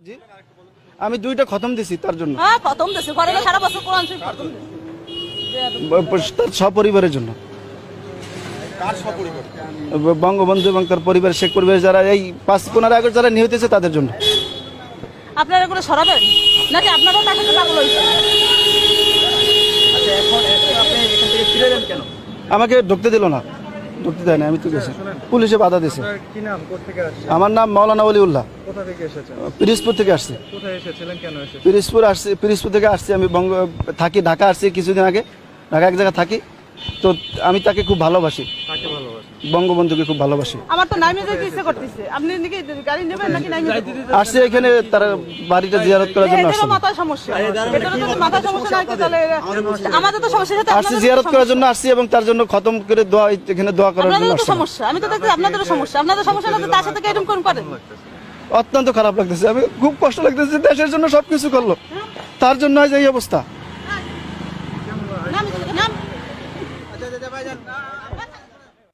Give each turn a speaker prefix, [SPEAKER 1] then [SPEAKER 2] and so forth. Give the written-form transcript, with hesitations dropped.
[SPEAKER 1] জি আমি 2টা খতম দিছি তার জন্য,
[SPEAKER 2] হ্যাঁ খতম দিছে ঘরে সারা বছর কোরআন শরীফ খতম
[SPEAKER 1] তার সপরিবারের জন্য। বঙ্গবন্ধু এবং তার পরিবার, শেখ পরিবার, যারা এই 5-15 আগস্ট যারা নিহত হয়েছে তাদের জন্য।
[SPEAKER 2] আপনারা এগুলো সরাবেন নাকি আপনারাও তার সাথে পাগল হয়েছেন?
[SPEAKER 1] আমাকে ঢুকতে দিল না, ঢুকতে দেয় না, আমি তো গেছি, পুলিশে বাধা দিয়েছে।
[SPEAKER 3] কি নাম, কোত্থেকে আসছেন?
[SPEAKER 1] আমার নাম মাওলানা ওলিউল্লাহ,
[SPEAKER 3] কোথা থেকে এসেছেন?
[SPEAKER 1] পিরিজপুর থেকে আসছি।
[SPEAKER 3] কোথায় এসেছিলেন, কেন এসেছেন?
[SPEAKER 1] পিরিজপুর থেকে আসছি। আমি থাকি ঢাকা, আসছি কিছুদিন আগে, ঢাকা এক জায়গায় থাকি। তো আমি তাকে খুব ভালোবাসি,
[SPEAKER 3] কাকে ভালোবাসেন?
[SPEAKER 1] বঙ্গবন্ধুকে খুব ভালোবাসি।
[SPEAKER 2] আমার তো নাইমে যেতে ইচ্ছে করতেছে, আপনি নাকি গাড়ি নেবেন নাকি নাইমে যাবেন?
[SPEAKER 1] আসছি এখানে তার বাড়িটা জিয়ারত করার জন্য আসছি।
[SPEAKER 2] এদেরও মাথায় সমস্যা, এদেরও যদি মাথায় সমস্যা না থাকে তাহলে আমাদের তো সমস্যা সাথে
[SPEAKER 1] আসছি জিয়ারত করার জন্য আসছি এবং তার জন্য খতম করে দোয়া, এখানে দোয়া করার জন্য
[SPEAKER 2] আপনাদের তো
[SPEAKER 1] আসছি।
[SPEAKER 2] সমস্যা, আমি তো দেখছি আপনাদেরও সমস্যা, আপনাদের সমস্যা না তো তার সাথে এরকম কোন করেন?
[SPEAKER 1] অত্যন্ত খারাপ লাগতেছে, আমি খুব কষ্ট লাগতেছে। দেশের জন্য সবকিছু করলো, তার জন্য আজ এই অবস্থা।
[SPEAKER 2] নাম